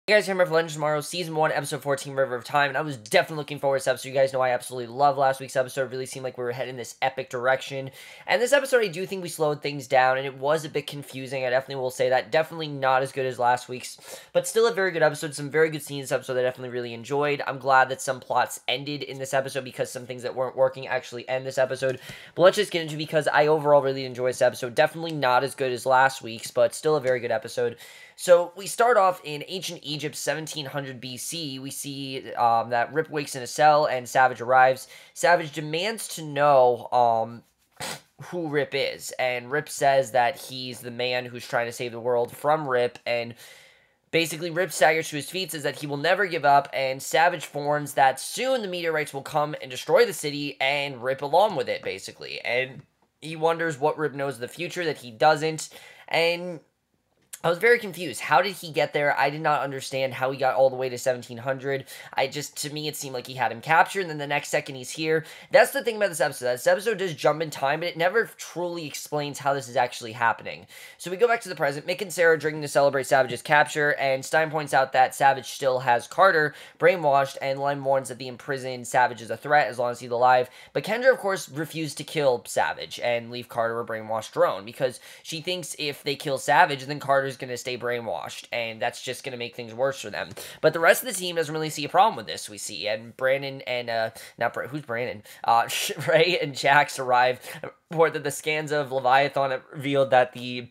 Hey guys, here for Legends Tomorrow, Season 1, Episode 14, River of Time, and I was definitely looking forward to this episode. You guys know I absolutely love last week's episode. It really seemed like we were heading this epic direction. And this episode, I do think we slowed things down, and it was a bit confusing. I definitely will say that. Definitely not as good as last week's, but still a very good episode. Some very good scenes in this episode I definitely really enjoyed. I'm glad that some plots ended in this episode because some things that weren't working actually end this episode. But let's just get into it because I overall really enjoyed this episode. Definitely not as good as last week's, but still a very good episode. So we start off in ancient Egypt, 1700 BC. We see that Rip wakes in a cell and Savage arrives. Savage demands to know who Rip is, and Rip says that he's the man who's trying to save the world from Rip, and basically Rip staggers to his feet, says that he will never give up, and Savage warns that soon the meteorites will come and destroy the city, and Rip along with it, basically. And he wonders what Rip knows of the future that he doesn't, and I was very confused. How did he get there? I did not understand how he got all the way to 1700. To me, it seemed like he had him captured, and then the next second he's here. That's the thing about this episode. This episode does jump in time, but it never truly explains how this is actually happening. So we go back to the present. Mick and Sara are drinking to celebrate Savage's capture, and Stein points out that Savage still has Carter brainwashed, and Lem warns that the imprisoned Savage is a threat as long as he's alive. But Kendra, of course, refused to kill Savage and leave Carter a brainwashed drone, because she thinks if they kill Savage, then Carter is going to stay brainwashed, and that's just going to make things worse for them. But the rest of the team doesn't really see a problem with this, we see. And Brandon and, who's Brandon? Ray and Jax arrive, report that the scans of Leviathan have revealed that the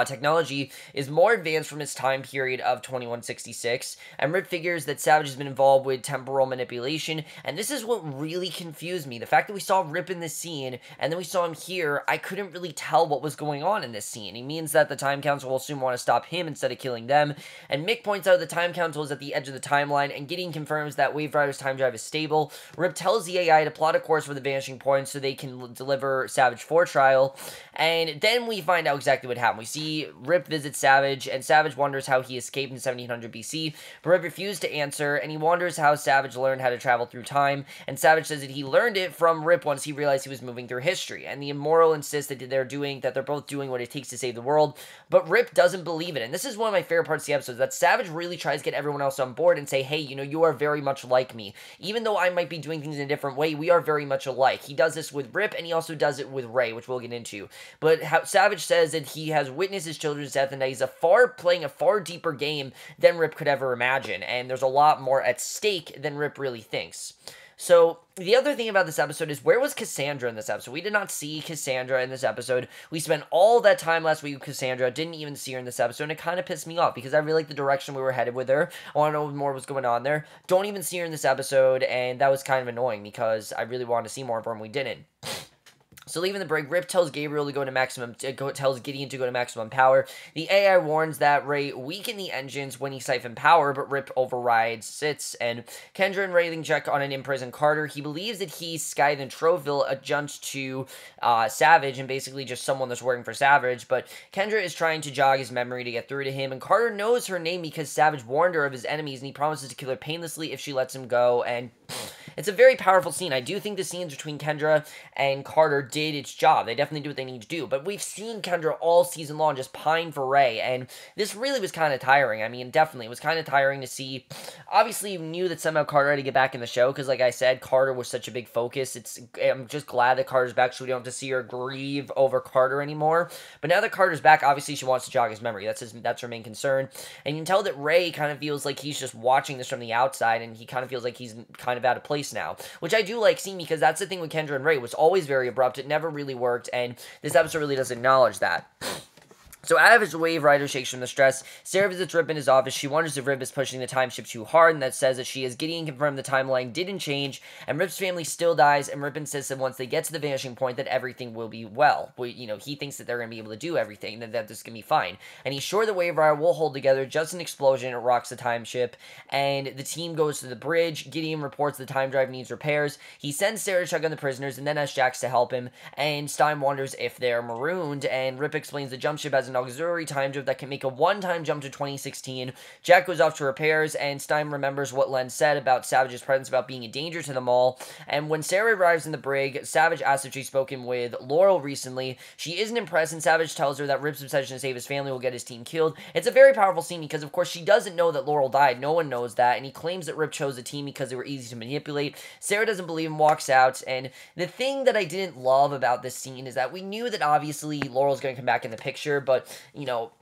technology is more advanced from its time period of 2166, and Rip figures that Savage has been involved with temporal manipulation, and this is what really confused me. The fact that we saw Rip in this scene, and then we saw him here, I couldn't really tell what was going on in this scene. It means that the Time Council will soon want to stop him instead of killing them, and Mick points out the Time Council is at the edge of the timeline, and Gideon confirms that Wave Rider's time drive is stable. Rip tells the AI to plot a course for the Vanishing Point so they can deliver Savage for trial, and then we find out exactly what happened. We see Rip visits Savage, and Savage wonders how he escaped in 1700 BC, but Rip refused to answer, and he wonders how Savage learned how to travel through time, and Savage says that he learned it from Rip once he realized he was moving through history, and the Immoral insists that they're both doing what it takes to save the world, but Rip doesn't believe it, and this is one of my favorite parts of the episode, that Savage really tries to get everyone else on board and say, hey, you are very much like me. Even though I might be doing things in a different way, we are very much alike. He does this with Rip, and he also does it with Ray, which we'll get into. But Savage says that he has witnessed his children's death and that he's playing a far deeper game than Rip could ever imagine, and there's a lot more at stake than Rip really thinks. So, the other thing about this episode is, where was Cassandra in this episode? We did not see Cassandra in this episode. We spent all that time last week with Cassandra, didn't even see her in this episode, and it kind of pissed me off, because I really like the direction we were headed with her. I want to know more what's going on there. Don't even see her in this episode, and that was kind of annoying, because I really wanted to see more of her, and we didn't. So leaving the break, Rip tells Gideon to go to maximum power. The AI warns that Ray weaken the engines when he siphon power, but Rip overrides it. And Kendra and Ray check on an imprisoned Carter. He believes that he's Sky and Troville adjunced to Savage, and basically just someone that's working for Savage. But Kendra is trying to jog his memory to get through to him, and Carter knows her name because Savage warned her of his enemies, and he promises to kill her painlessly if she lets him go. And it's a very powerful scene. I do think the scenes between Kendra and Carter did its job. They definitely do what they need to do. But we've seen Kendra all season long just pine for Ray, and this really was kind of tiring. I mean, definitely, it was kind of tiring to see. Obviously, you knew that somehow Carter had to get back in the show, because like I said, Carter was such a big focus. I'm just glad that Carter's back, so we don't have to see her grieve over Carter anymore. But now that Carter's back, obviously she wants to jog his memory. That's her main concern. And you can tell that Ray kind of feels like he's just watching this from the outside, and he kind of feels like he's kind of out of place now, which I do like seeing, because that's the thing with Kendra and Ray. It was always very abrupt. It never really worked, and this episode really does acknowledge that. So out of his Wave Rider shakes from the stress, Sara visits Rip in his office. She wonders if Rip is pushing the time ship too hard, and that says that she has Gideon confirmed the timeline didn't change, and Rip's family still dies, and Rip insists that once they get to the Vanishing Point that everything will be well. He thinks that they're going to be able to do everything, that this is going to be fine. And he's sure the Wave Rider will hold together. Just an explosion, it rocks the time ship, and the team goes to the bridge. Gideon reports the time drive needs repairs. He sends Sara to check on the prisoners, and then asks Jax to help him, and Stein wonders if they're marooned, and Rip explains the jump ship has an auxiliary time jump that can make a one-time jump to 2016. Jack goes off to repairs, and Stein remembers what Len said about Savage's presence about being a danger to them all. And when Sara arrives in the brig, Savage asks if she's spoken with Laurel recently. She isn't impressed, and Savage tells her that Rip's obsession to save his family will get his team killed. It's a very powerful scene because, of course, she doesn't know that Laurel died. No one knows that, and he claims that Rip chose the team because they were easy to manipulate. Sara doesn't believe him, walks out, and the thing that I didn't love about this scene is that we knew that obviously Laurel's going to come back in the picture, but, you know,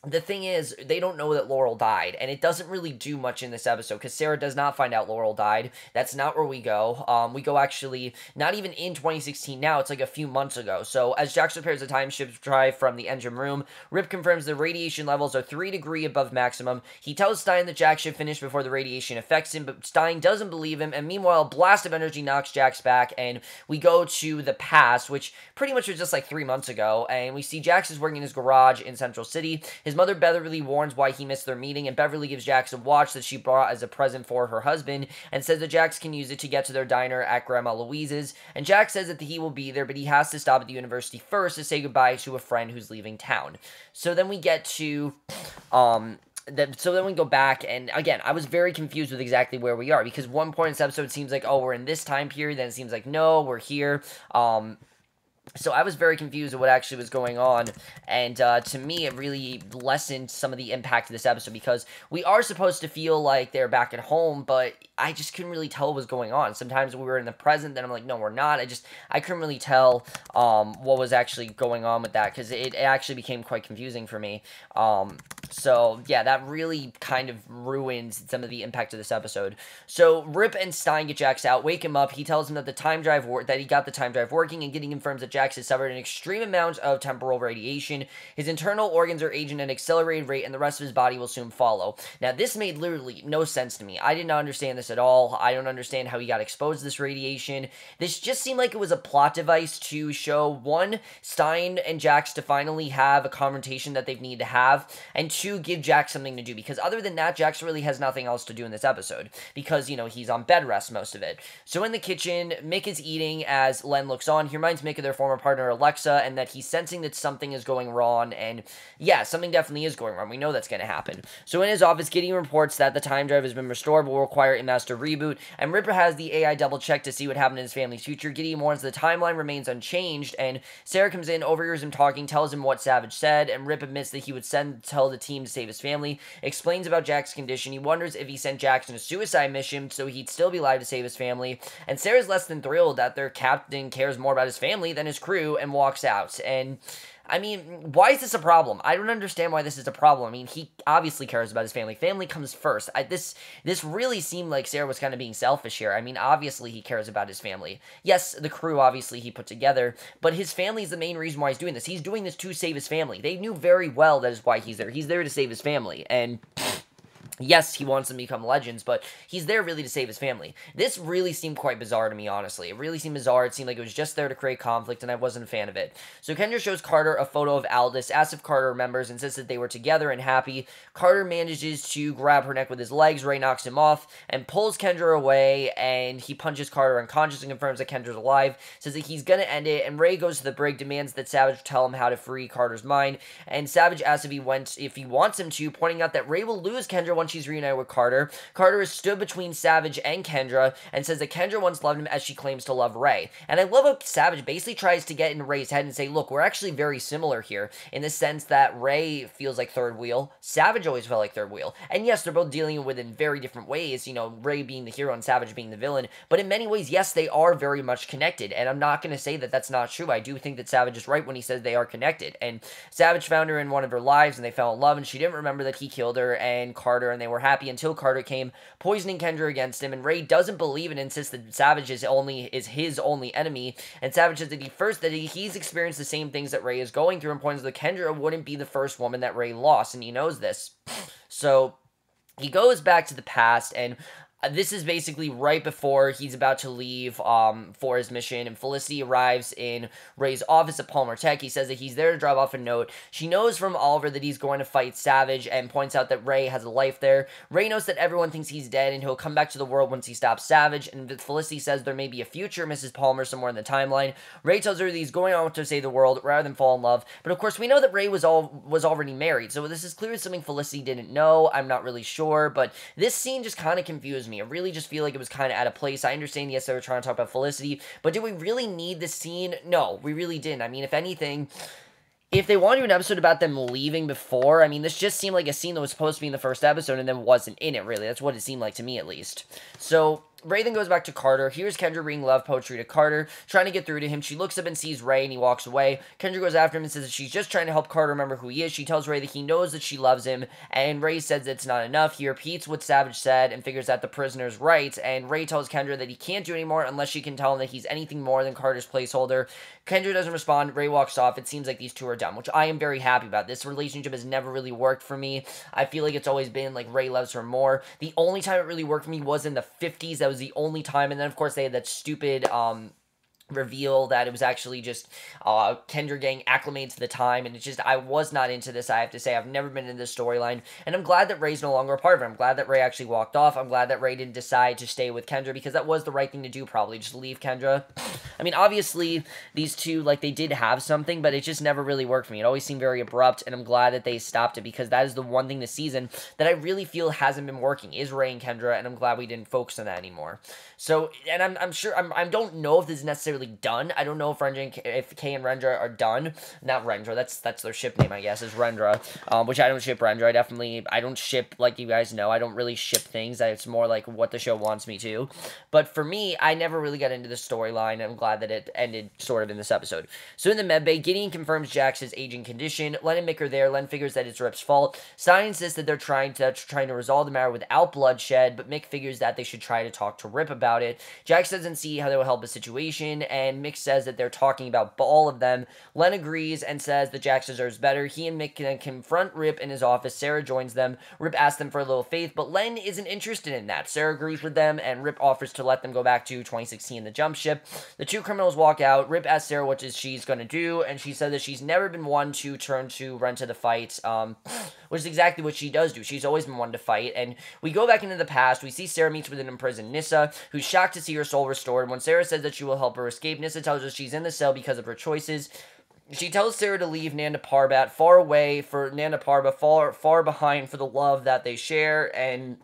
the thing is, they don't know that Laurel died, and it doesn't really do much in this episode, because Sara does not find out Laurel died. That's not where we go. We go actually, not even in 2016 now, it's like a few months ago. So, as Jax repairs the time ship drive from the engine room, Rip confirms the radiation levels are 3 degrees above maximum. He tells Stein that Jax should finish before the radiation affects him, but Stein doesn't believe him, and meanwhile, a blast of energy knocks Jax back, and we go to the past, which pretty much was just like 3 months ago, and we see Jax is working in his garage in Central City. His mother Beverly warns why he missed their meeting, and Beverly gives Jax a watch that she brought as a present for her husband, and says that Jax can use it to get to their diner at Grandma Louise's, and Jax says that he will be there, but he has to stop at the university first to say goodbye to a friend who's leaving town. So then we get to, so then we go back, and again, I was very confused with exactly where we are, because one point in this episode it seems like, oh, we're in this time period, then it seems like, no, we're here, so I was very confused with what actually was going on, and to me, it really lessened some of the impact of this episode, because we are supposed to feel like they're back at home, but I just couldn't really tell what was going on. Sometimes we were in the present, then I'm like, no, we're not. I couldn't really tell what was actually going on with that, because it actually became quite confusing for me. So, yeah, that really kind of ruins some of the impact of this episode. So, Rip and Stein get Jax out, wake him up. He tells him that that he got the time drive working, and getting confirms that Jax has suffered an extreme amount of temporal radiation. His internal organs are aging at an accelerated rate, and the rest of his body will soon follow. Now, this made literally no sense to me. I did not understand this at all. I don't understand how he got exposed to this radiation. This just seemed like it was a plot device to show, one, Stein and Jax to finally have a confrontation that they need to have, and two, give Jax something to do, because other than that, Jax really has nothing else to do in this episode, because, you know, he's on bed rest most of it. So in the kitchen, Mick is eating as Len looks on. He reminds Mick of their former partner Alexa, and that he's sensing that something is going wrong, and yeah, something definitely is going wrong. We know that's going to happen. So in his office, Gideon reports that the time drive has been restored, but will require a master reboot, and Ripper has the AI double check to see what happened in his family's future. Gideon warns the timeline remains unchanged, and Sara comes in, overhears him talking, tells him what Savage said, and Rip admits that he would tell the team to save his family, explains about Jack's condition. He wonders if he sent Jax on a suicide mission so he'd still be alive to save his family, and Sarah's less than thrilled that their captain cares more about his family than his crew, and walks out. And I mean, why is this a problem? I don't understand why this is a problem. I mean, he obviously cares about his family. Family comes first. This really seemed like Sara was kind of being selfish here. I mean, obviously he cares about his family. Yes, the crew, obviously, he put together, but his family is the main reason why he's doing this. He's doing this to save his family. They knew very well that is why he's there. He's there to save his family, and yes, he wants them to become legends, but he's there really to save his family. This really seemed quite bizarre to me, honestly. It really seemed bizarre. It seemed like it was just there to create conflict, and I wasn't a fan of it. So Kendra shows Carter a photo of Aldous, asks if Carter remembers, and says that they were together and happy. Carter manages to grab her neck with his legs. Ray knocks him off and pulls Kendra away, and he punches Carter unconscious and confirms that Kendra's alive, says that he's gonna end it, and Ray goes to the brig, demands that Savage tell him how to free Carter's mind, and Savage asks if he wants him to, pointing out that Ray will lose Kendra once she's reunited with Carter. Carter is stood between Savage and Kendra, and says that Kendra once loved him as she claims to love Ray. And I love how Savage basically tries to get in Ray's head and say, look, we're actually very similar here, in the sense that Ray feels like third wheel, Savage always felt like third wheel. And yes, they're both dealing with it in very different ways, you know, Ray being the hero and Savage being the villain, but in many ways, yes, they are very much connected, and I'm not going to say that that's not true. I do think that Savage is right when he says they are connected, and Savage found her in one of her lives, and they fell in love, and she didn't remember that he killed her and Carter, and they were happy until Carter came, poisoning Kendra against him, and Ray doesn't believe and insists that Savage is his only enemy, and Savage says that he's experienced the same things that Ray is going through, and points that Kendra wouldn't be the first woman that Ray lost, and he knows this. So he goes back to the past, and This is basically right before he's about to leave for his mission, and Felicity arrives in Ray's office at Palmer Tech. He says that he's there to drop off a note. She knows from Oliver that he's going to fight Savage and points out that Ray has a life there. Ray knows that everyone thinks he's dead and he'll come back to the world once he stops Savage, and Felicity says there may be a future Mrs. Palmer somewhere in the timeline. Ray tells her that he's going on to save the world rather than fall in love, but of course we know that Ray was already married, so this is clearly something Felicity didn't know. I'm not really sure, but this scene just kind of confused me. I really just feel like it was kind of out of place. I understand, yes, they were trying to talk about Felicity, but did we really need this scene? No, we really didn't. I mean, if anything, if they wanted to do an episode about them leaving before, I mean, this just seemed like a scene that was supposed to be in the first episode and then wasn't in it, really. That's what it seemed like to me, at least. So Ray then goes back to Carter. Here's Kendra reading love poetry to Carter, trying to get through to him. She looks up and sees Ray, and he walks away. Kendra goes after him and says that she's just trying to help Carter remember who he is. She tells Ray that he knows that she loves him, and Ray says that it's not enough. He repeats what Savage said and figures that the prisoner's right, and Ray tells Kendra that he can't do anymore unless she can tell him that he's anything more than Carter's placeholder. Kendra doesn't respond. Ray walks off. It seems like these two are done, which I am very happy about. This relationship has never really worked for me. I feel like it's always been like Ray loves her more. The only time it really worked for me was in the 50s. That was the only time. And then, of course, they had that stupid reveal that it was actually just Kendra getting acclimated to the time, and it's just, I was not into this, I have to say. I've never been in this storyline, and I'm glad that Ray's no longer a part of it. I'm glad that Ray actually walked off. I'm glad that Ray didn't decide to stay with Kendra, because that was the right thing to do, probably, just leave Kendra. I mean, obviously, these two, like, they did have something, but it just never really worked for me. It always seemed very abrupt, and I'm glad that they stopped it, because that is the one thing this season that I really feel hasn't been working, is Ray and Kendra, and I'm glad we didn't focus on that anymore. So, and I'm sure, I don't know if this is necessarily done. I don't know if Kay and Rendra are done. Not Rendra, that's their ship name, I guess, is Rendra, which I don't ship Rendra. I don't ship, like you guys know, I don't really ship things. It's more like what the show wants me to. But for me, I never really got into the storyline, and I'm glad that it ended sort of in this episode. So in the medbay, Gideon confirms Jax's aging condition. Len and Mick are there. Len figures that it's Rip's fault. Stein insists that they're trying to resolve the matter without bloodshed, but Mick figures that they should try to talk to Rip about it. Jax doesn't see how they will help the situation, and Mick says that they're talking about all of them. Len agrees and says that Jax deserves better. He and Mick can confront Rip in his office. Sarah joins them. Rip asks them for a little faith, but Len isn't interested in that. Sarah agrees with them, and Rip offers to let them go back to 2016, the jump ship. The two criminals walk out. Rip asks Sarah what she's going to do, and she said that she's never been one to turn to Ren to the fight, which is exactly what she does do. She's always been one to fight, and we go back into the past. We see Sarah meets with an imprisoned Nissa, who's shocked to see her soul restored. When Sarah says that she will help her escape, Nissa tells her she's in the cell because of her choices. She tells Sarah to leave Nanda Parbat far away for Nanda Parbat, far behind for the love that they share. And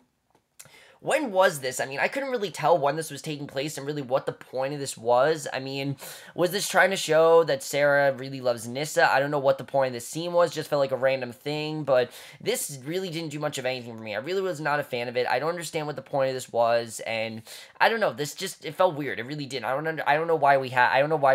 when was this? I mean, I couldn't really tell when this was taking place and really what the point of this was. I mean, was this trying to show that Sarah really loves Nissa? I don't know what the point of this scene was. Just felt like a random thing, but this really didn't do much of anything for me. I really was not a fan of it. I don't understand what the point of this was, and I don't know. This just, it felt weird. It really didn't. I don't know why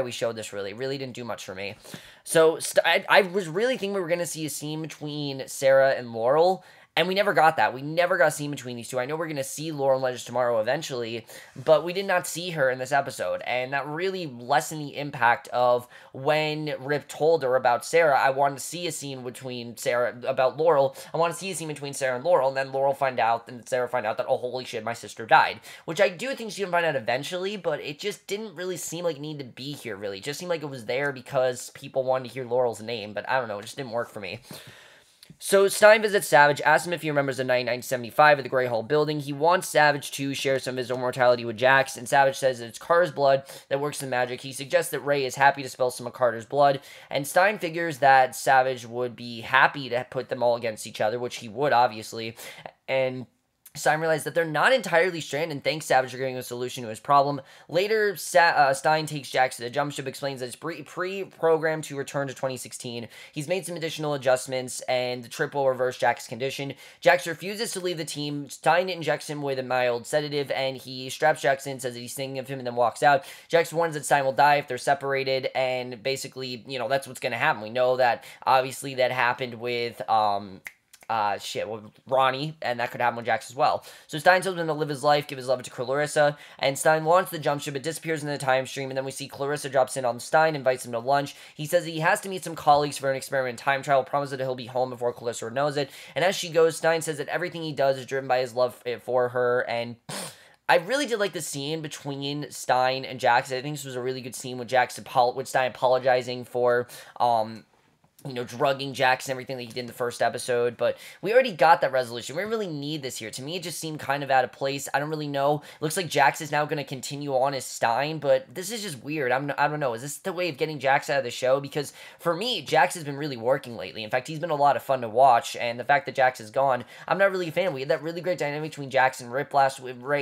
we showed this, really. It really didn't do much for me. So, I was really thinking we were going to see a scene between Sarah and Laurel, and we never got that. We never got a scene between these two. I know we're going to see Laurel in Legends Tomorrow eventually, but we did not see her in this episode, and that really lessened the impact of when Rip told her about Sarah. I wanted to see a scene between Sarah, about Laurel. I want to see a scene between Sarah and Laurel, and then Laurel find out, and Sarah find out that, oh, holy shit, my sister died. Which I do think she's going to find out eventually, but it just didn't really seem like it needed to be here, really. It just seemed like it was there because people wanted to hear Laurel's name, but I don't know, it just didn't work for me. So Stein visits Savage, asks him if he remembers the night in 1975 at the Grey Hall building. He wants Savage to share some of his immortality with Jax, and Savage says that it's Carter's blood that works the magic. He suggests that Ray is happy to spill some of Carter's blood, and Stein figures that Savage would be happy to put them all against each other, which he would, obviously, and Stein realized that they're not entirely stranded and thanks Savage for giving a solution to his problem. Later, Stein takes Jax to the jump ship, explains that it's pre-programmed to return to 2016. He's made some additional adjustments, and the trip will reverse Jax's condition. Jax refuses to leave the team. Stein injects him with a mild sedative, and he straps Jax in, says that he's thinking of him, and then walks out. Jax warns that Stein will die if they're separated, and basically, you know, that's what's going to happen. We know that, obviously, that happened with, Ronnie, and that could happen with Jax as well. So Stein tells him to live his life, give his love to Clarissa, and Stein launches the jump ship, but disappears in the time stream, and then we see Clarissa drops in on Stein, invites him to lunch. He says that he has to meet some colleagues for an experiment in time travel, promises that he'll be home before Clarissa knows it, and as she goes, Stein says that everything he does is driven by his love for her, and I really did like the scene between Stein and Jax. I think this was a really good scene with with Stein apologizing for, drugging Jax and everything that he did in the first episode, but we already got that resolution. We really need this here. To me, it just seemed kind of out of place. I don't really know. Looks like Jax is now going to continue on as Stein, but this is just weird. I don't know. Is this the way of getting Jax out of the show? Because for me, Jax has been really working lately. In fact, he's been a lot of fun to watch, and the fact that Jax is gone, I'm not really a fan. We had that really great dynamic between Jax and Ray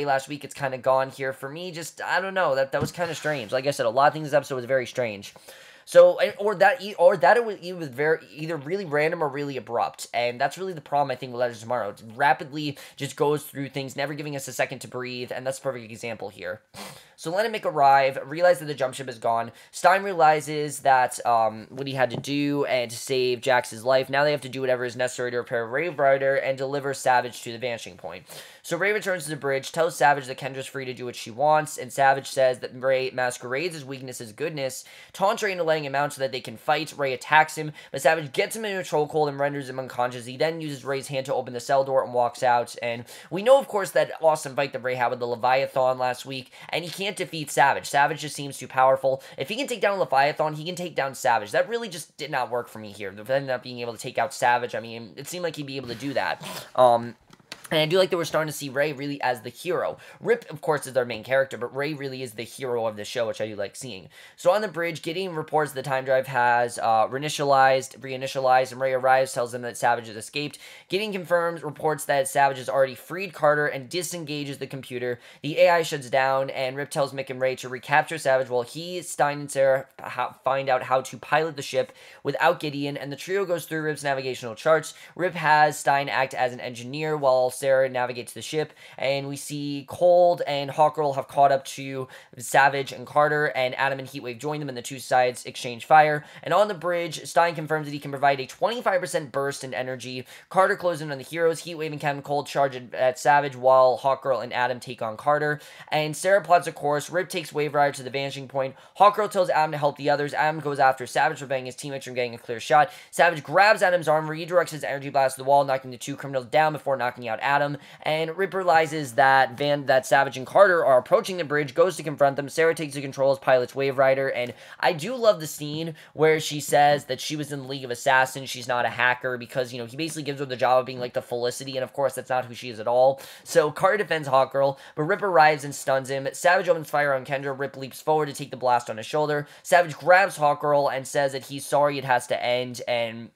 last week. It's kind of gone here. For me, just, I don't know. That was kind of strange. Like I said, a lot of things in this episode was very strange. So, or that it was either really random or really abrupt, and that's really the problem I think with Legends Tomorrow. It rapidly just goes through things, never giving us a second to breathe, and that's a perfect example here. So let Mick arrive, realize that the jump ship is gone. Stein realizes that what he had to do and to save Jax's life. Now they have to do whatever is necessary to repair Wave Rider and deliver Savage to the vanishing point. So Ray returns to the bridge, tells Savage that Kendra's free to do what she wants, and Savage says that Ray masquerades his weakness as goodness, taunts Ray into letting him out so that they can fight. Ray attacks him, but Savage gets him in a chokehold and renders him unconscious. He then uses Ray's hand to open the cell door and walks out, and we know, of course, that awesome fight that Ray had with the Leviathan last week, and he can't defeat Savage. Savage just seems too powerful. If he can take down Leviathan, he can take down Savage. That really just did not work for me here. Not being able to take out Savage, I mean, it seemed like he'd be able to do that. And I do like that we're starting to see Ray really as the hero. Rip, of course, is their main character, but Ray really is the hero of the show, which I do like seeing. So on the bridge, Gideon reports the time drive has reinitialized, and Ray arrives, tells them that Savage has escaped. Gideon reports that Savage has already freed Carter and disengages the computer. The AI shuts down, and Rip tells Mick and Ray to recapture Savage while Stein, and Sara find out how to pilot the ship without Gideon, and the trio goes through Rip's navigational charts. Rip has Stein act as an engineer while Sara navigates the ship, and we see Cold and Hawkgirl have caught up to Savage and Carter, and Adam and Heatwave join them, and the two sides exchange fire. And on the bridge, Stein confirms that he can provide a 25% burst in energy. Carter closes in on the heroes. Heatwave and Captain Cold charge at Savage, while Hawkgirl and Adam take on Carter. And Sara plots a course. Rip takes Wave Rider to the vanishing point. Hawkgirl tells Adam to help the others. Adam goes after Savage, preventing his teammates from getting a clear shot. Savage grabs Adam's arm, redirects his energy blast to the wall, knocking the two criminals down before knocking out Adam, and Rip realizes that Savage and Carter are approaching the bridge, goes to confront them. Sara takes the controls, pilots Wave Rider, and I do love the scene where she says that she was in the League of Assassins, she's not a hacker, because, he basically gives her the job of being like the Felicity, and of course that's not who she is at all. So Carter defends Hawkgirl, but Rip arrives and stuns him. Savage opens fire on Kendra. Rip leaps forward to take the blast on his shoulder. Savage grabs Hawkgirl and says that he's sorry it has to end, and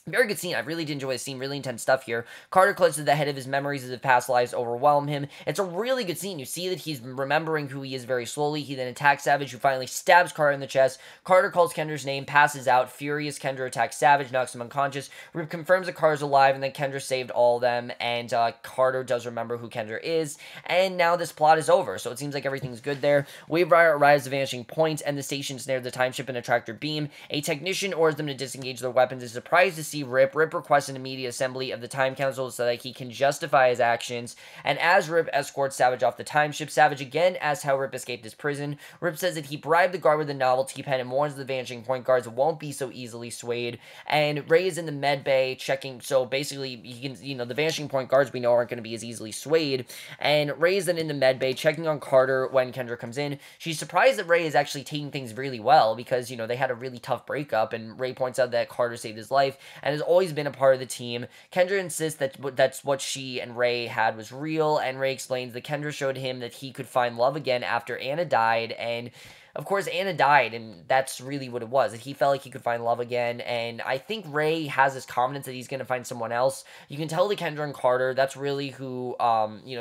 very good scene. I really did enjoy the scene. Really intense stuff here. Carter clutches to the head of his memories as his past lives overwhelm him. It's a really good scene. You see that he's remembering who he is very slowly. He then attacks Savage, who finally stabs Carter in the chest. Carter calls Kendra's name, passes out. Furious, Kendra attacks Savage, knocks him unconscious. Rip confirms that Carter's alive, and then Kendra saved all of them, and Carter does remember who Kendra is, and now this plot is over, so it seems like everything's good there. Wave Rider arrives at the vanishing point, and the station's near the time ship and a tractor beam. A technician orders them to disengage their weapons. Is surprised to see Rip. Rip requests an immediate assembly of the Time Council so that he can justify his actions, and as Rip escorts Savage off the time ship, Savage again asks how Rip escaped his prison. Rip says that he bribed the guard with a novelty pen and warns the vanishing point guards won't be so easily swayed, and Ray is in the med bay checking, so basically, he can, the vanishing point guards we know aren't going to be as easily swayed, and Ray is then in the med bay checking on Carter when Kendra comes in. She's surprised that Ray is actually taking things really well, because, they had a really tough breakup, and Ray points out that Carter saved his life, and has always been a part of the team. Kendra insists that that's what she and Ray had was real, and Ray explains that Kendra showed him that he could find love again after Anna died, and of course, Anna died, and that's really what it was, that he felt like he could find love again, and I think Ray has this confidence that he's going to find someone else. You can tell that Kendra and Carter, that's really who,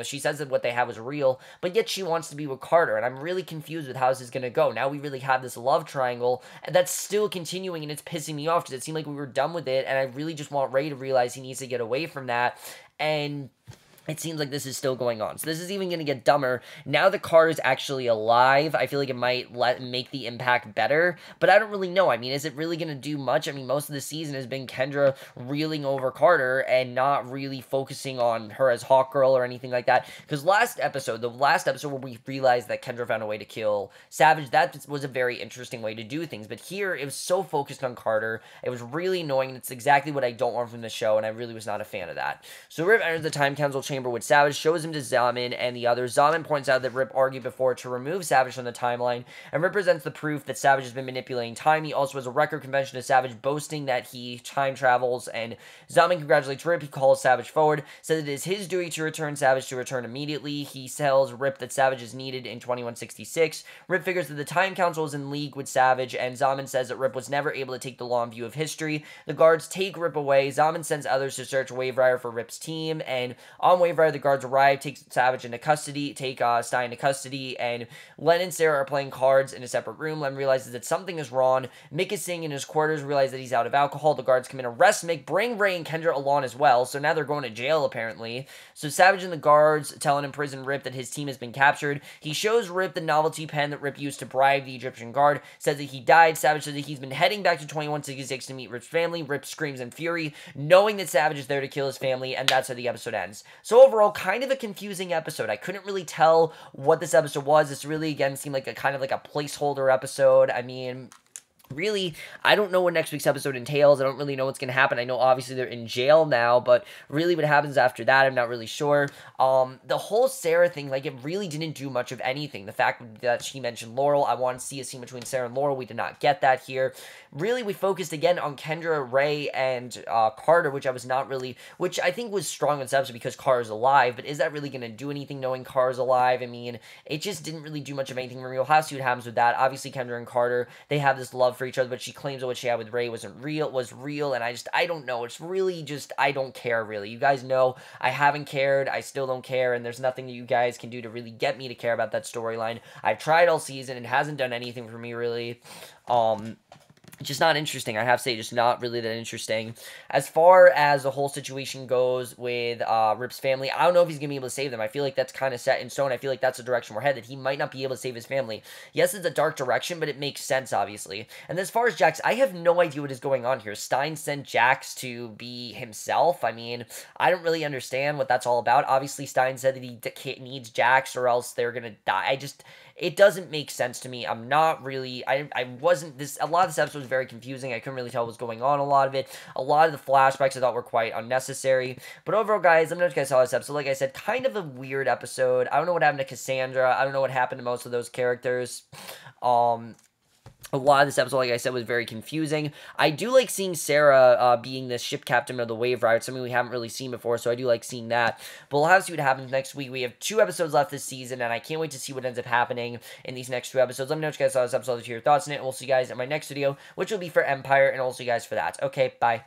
she says that what they have is real, but yet she wants to be with Carter, and I'm really confused with how this is going to go. Now we really have this love triangle, and that's still continuing, and it's pissing me off, because it seemed like we were done with it, and I really just want Ray to realize he needs to get away from that, and it seems like this is still going on. So this is even going to get dumber. Now that Carter's actually alive, I feel like it might make the impact better, but I don't really know. I mean, is it really going to do much? I mean, most of the season has been Kendra reeling over Carter and not really focusing on her as Hawkgirl or anything like that. Because the last episode where we realized that Kendra found a way to kill Savage, that was a very interesting way to do things. But here, it was so focused on Carter. It was really annoying. It's exactly what I don't want from the show, and I really was not a fan of that. So Rip enters the Time Council chamber chamber with Savage, shows him to Zaman and the others. Zaman points out that Rip argued before to remove Savage from the timeline, and Rip presents the proof that Savage has been manipulating time. He also has a record convention to Savage, boasting that he time travels, and Zaman congratulates Rip. He calls Savage forward, says it is his duty to return Savage to return immediately. He tells Rip that Savage is needed in 2166. Rip figures that the Time Council is in league with Savage, and Zaman says that Rip was never able to take the long view of history. The guards take Rip away. Zaman sends others to search Waverider for Rip's team, and on Waverider, the guards arrive, take Savage into custody, take Stein into custody, and Len and Sara are playing cards in a separate room. Len realizes that something is wrong. Mick is sitting in his quarters, realizes that he's out of alcohol. The guards come in, arrest Mick, bring Ray and Kendra along as well, so now they're going to jail, apparently. So Savage and the guards tell an imprisoned Rip that his team has been captured. He shows Rip the novelty pen that Rip used to bribe the Egyptian guard, says that he died. Savage says that he's been heading back to 2166 to meet Rip's family. Rip screams in fury, knowing that Savage is there to kill his family, and that's how the episode ends. So overall, kind of a confusing episode. I couldn't really tell what this episode was. This really, again, seemed like a kind of like a placeholder episode. I mean, really, I don't know what next week's episode entails. I don't really know what's going to happen. I know obviously they're in jail now, but really what happens after that, I'm not really sure. The whole Sara thing, like, it really didn't do much of anything. The fact that she mentioned Laurel, I want to see a scene between Sara and Laurel. We did not get that here. Really, we focused again on Kendra, Ray, and Carter, which I think was strong in this episode because Carter's alive, but is that really going to do anything knowing Carter's alive? I mean, it just didn't really do much of anything. We'll have to see what happens with that. Obviously, Kendra and Carter, they have this love for each other, but she claims that what she had with Ray was real, and I don't know. It's really just, I don't care, really. You guys know I haven't cared. I still don't care, and there's nothing that you guys can do to really get me to care about that storyline. I've tried all season. It hasn't done anything for me, really. Just not interesting, I have to say, just not really that interesting. As far as the whole situation goes with Rip's family, I don't know if he's going to be able to save them. I feel like that's kind of set in stone. I feel like that's the direction we're headed. He might not be able to save his family. Yes, it's a dark direction, but it makes sense, obviously. And as far as Jax, I have no idea what is going on here. Stein sent Jax to be himself. I mean, I don't really understand what that's all about. Obviously, Stein said that he needs Jax or else they're going to die. It doesn't make sense to me. I'm not really, a lot of this episode was very confusing. I couldn't really tell what was going on, a lot of it. A lot of the flashbacks I thought were quite unnecessary. But overall, guys, let me know if you guys saw this episode. Like I said, kind of a weird episode. I don't know what happened to Cassandra. I don't know what happened to most of those characters. A lot of this episode, like I said, was very confusing. I do like seeing Sara being the ship captain of the Waverider. It's something we haven't really seen before, so I do like seeing that. But we'll have to see what happens next week. We have 2 episodes left this season, and I can't wait to see what ends up happening in these next 2 episodes. Let me know if you guys saw this episode, to hear your thoughts on it, and we'll see you guys in my next video, which will be for Empire, and I'll see you guys for that. Okay, bye.